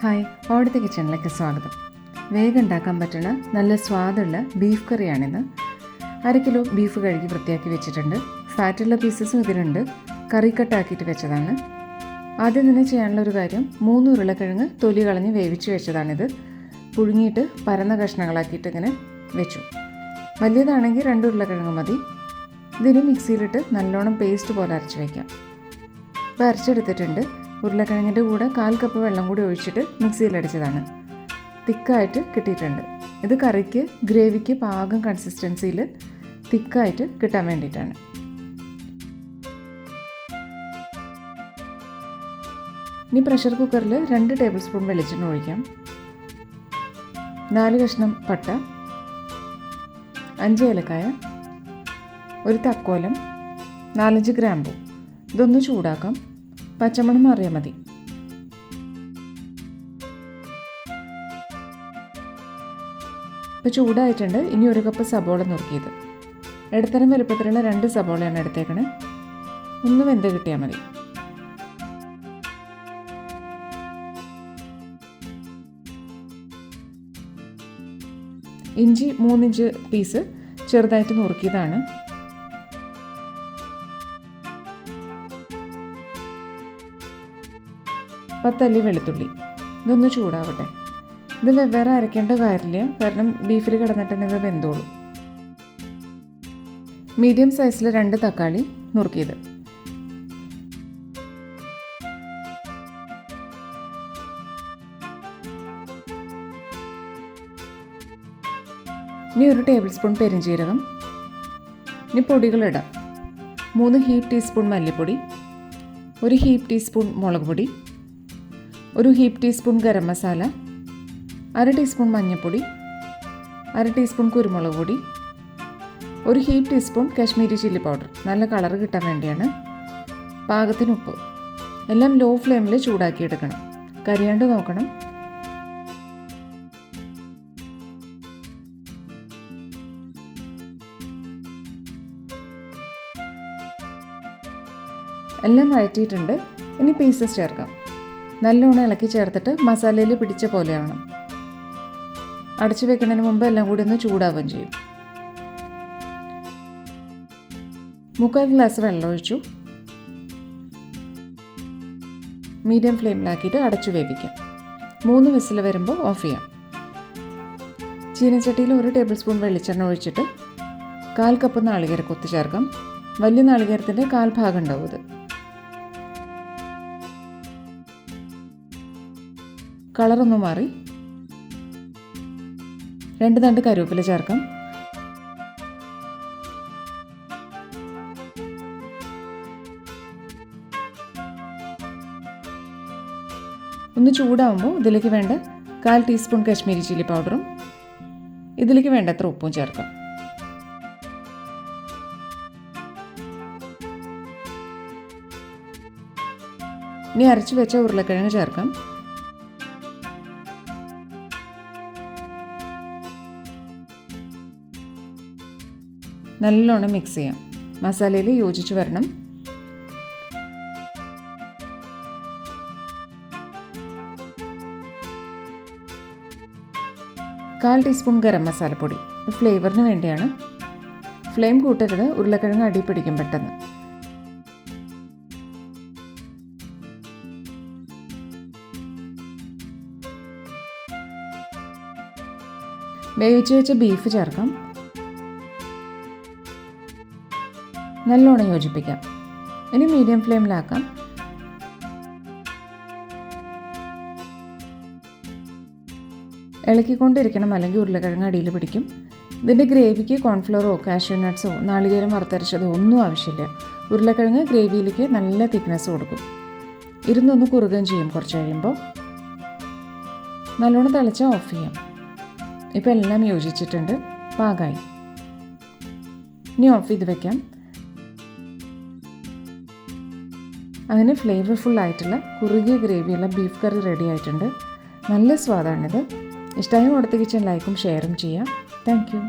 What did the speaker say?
Hi, ഓടത്തെ കിച്ചണിലേക്ക് സ്വാഗതം. വേഗം ഉണ്ടാക്കാൻ പറ്റുന്ന നല്ല സ്വാദുള്ള ബീഫ് കറിയാണിത്. 1/2 കിലോ ബീഫ് കഴുകി വൃത്തിയാക്കി വെച്ചിട്ടുണ്ട്. ഫാറ്റുള്ള പീസസും ഇതിലുണ്ട്. കറി കട്ടാക്കിയിട്ട് വെച്ചതാണ്. ആദ്യം തന്നെ ചെയ്യാനുള്ള ഒരു കാര്യം, 3 ഉരുളക്കിഴങ്ങ് തൊലി കളഞ്ഞ് വേവിച്ച് വെച്ചതാണിത്. പുഴുങ്ങിയിട്ട് പരന്ന കഷ്ണങ്ങളാക്കിയിട്ട് ഇങ്ങനെ വെച്ചു. വലിയതാണെങ്കിൽ 2 ഉരുളക്കിഴങ്ങ് മതി. ഇതിന് മിക്സിയിലിട്ട് നല്ലോണം പേസ്റ്റ് പോലെ അരച്ച് വയ്ക്കാം. ഇപ്പോൾ അരച്ചെടുത്തിട്ടുണ്ട്. ഉരുളക്കിഴങ്ങിൻ്റെ കൂടെ 1/4 കപ്പ് വെള്ളം കൂടി ഒഴിച്ചിട്ട് മിക്സിയിലടിച്ചതാണ്. തിക്കായിട്ട് കിട്ടിയിട്ടുണ്ട്. ഇത് കറിക്ക് ഗ്രേവിക്ക് പാകം കൺസിസ്റ്റൻസിയിൽ തിക്കായിട്ട് കിട്ടാൻ വേണ്ടിയിട്ടാണ്. ഇനി പ്രഷർ കുക്കറിൽ 2 ടേബിൾ സ്പൂൺ വെളിച്ചെണ്ണ ഒഴിക്കാം. 4 കഷ്ണം പട്ട, 5 ഏലക്കായ, 1 തക്കോലം, 4-5 ഗ്രാമ്പൂ. ഇതൊന്ന് ചൂടാക്കാം. പച്ചമണം മാറിയാൽ മതി. ഇപ്പോൾ ചൂടായിട്ടുണ്ട്. ഇനി 1 കപ്പ് സബോള നുറുക്കിയത്. ഇടത്തരം വലുപ്പത്തിലുള്ള 2 സബോളയാണ് എടുത്തേക്കണേ. ഒന്ന് വെന്ത് കിട്ടിയാൽ മതി. ഇഞ്ചി 3 ഇഞ്ച് പീസ് ചെറുതായിട്ട് നുറുക്കിയതാണ്. പത്തല്ലി വെളുത്തുള്ളി. ഇതൊന്ന് ചൂടാവട്ടെ. ഇത് വെവ്വേറെ അരയ്ക്കേണ്ട കാര്യമില്ല, കാരണം ബീഫിൽ കിടന്നിട്ടുണ്ടെങ്കിൽ ഇത് വെന്തോളും. മീഡിയം സൈസിൽ 2 തക്കാളി നുറുക്കിയത്. ഇനി 1 ടേബിൾ സ്പൂൺ പെരിഞ്ജീരകം. ഇനി പൊടികളിടാം. 3 ഹീപ്പ് ടീസ്പൂൺ മല്ലിപ്പൊടി, 1 ഹീപ്പ് ടീസ്പൂൺ മുളക് പൊടി, 1 heap teaspoon garam masala, 1/2 teaspoon മഞ്ഞൾപ്പൊടി, 1/2 ടീസ്പൂൺ കുരുമുളക് പൊടി, 1 heap teaspoon Kashmiri chilli powder. നല്ല കളർ കിട്ടാൻ വേണ്ടിയാണ്. പാകത്തിന് ഉപ്പ്. എല്ലാം ലോ ഫ്ലെയിമിൽ ചൂടാക്കിയെടുക്കണം. കരിയാണ്ട് നോക്കണം. എല്ലാം വഴറ്റിയിട്ടുണ്ട്. ഇനി പീസസ് ചേർക്കാം. നല്ലോണം ഇളക്കി ചേർത്തിട്ട് മസാലയിൽ പിടിച്ച പോലെയാവണം. അടച്ചു വെക്കുന്നതിന് മുമ്പ് എല്ലാം കൂടി ഒന്ന് ചൂടാവുകയും ചെയ്യും. 3/4 ഗ്ലാസ് വെള്ളം ഒഴിച്ചു. മീഡിയം ഫ്ലെയിമിലാക്കിയിട്ട് അടച്ചു വേവിക്കാം. 3 വിസിൽ വരുമ്പോൾ ഓഫ് ചെയ്യാം. ചീനച്ചട്ടിയിൽ 1 ടേബിൾ സ്പൂൺ വെളിച്ചെണ്ണ ഒഴിച്ചിട്ട് 1/4 കപ്പ് നാളികേരക്കൊത്ത് ചേർക്കാം. വലിയ നാളികേരത്തിൻ്റെ 1/4 ഭാഗം ഉണ്ടാവും ഇത്. കളറൊന്ന് മാറി 2 തണ്ട് കറിവേപ്പില ചേർക്കാം. ഒന്ന് ചൂടാവുമ്പോൾ ഇതിലേക്ക് വേണ്ട 1/4 ടീസ്പൂൺ കാശ്മീരി ചില്ലി പൗഡറും ഇതിലേക്ക് വേണ്ടത്ര ഉപ്പും ചേർക്കാം. ഇനി അരച്ചു വെച്ച ഉരുളക്കിഴങ്ങ് ചേർക്കാം. നല്ലോണം മിക്സ് ചെയ്യാം. മസാലയിൽ യോജിച്ച് വരണം. കാൽ ടീസ്പൂൺ ഗരം മസാലപ്പൊടി. ഫ്ലേവറിന് വേണ്ടിയാണ്. ഫ്ലെയിം കൂട്ടരുത്, ഉരുളക്കിഴങ്ങ് അടി പിടിക്കും പെട്ടെന്ന്. വേവിച്ച് വെച്ച ബീഫ് ചേർക്കാം. നല്ലോണം യോജിപ്പിക്കാം. ഇനി മീഡിയം ഫ്ലെയിമിലാക്കാം. ഇളക്കിക്കൊണ്ടിരിക്കണം, അല്ലെങ്കിൽ ഉരുളക്കിഴങ്ങ് അടിയിൽ പിടിക്കും. ഇതിൻ്റെ ഗ്രേവിക്ക് കോൺഫ്ലവറോ കാഷ്യൂ നട്ട്സോ നാളികേരം വറുത്തരച്ചതോ ഒന്നും ആവശ്യമില്ല. ഉരുളക്കിഴങ്ങ് ഗ്രേവിയിലേക്ക് നല്ല തിക്നെസ് കൊടുക്കും. ഇരുന്നൊന്ന് കുറുകുകയും ചെയ്യും. കുറച്ച് കഴിയുമ്പോൾ നല്ലോണം തിളച്ചാൽ ഓഫ് ചെയ്യാം. ഇപ്പോൾ എല്ലാം യോജിച്ചിട്ടുണ്ട്, പാകമായി. ഇനി ഓഫ് ചെയ്ത് വയ്ക്കാം. അങ്ങനെ ഫ്ലേവർഫുള്ളായിട്ടുള്ള കുറുകിയ ഗ്രേവിയുള്ള ബീഫ് കറി റെഡി ആയിട്ടുണ്ട്. നല്ല സ്വാദാണിത്. ഇഷ്ടമായി ഓടത്തെ കിച്ചൺ ലൈക്കും ഷെയറും ചെയ്യാം. Thank you.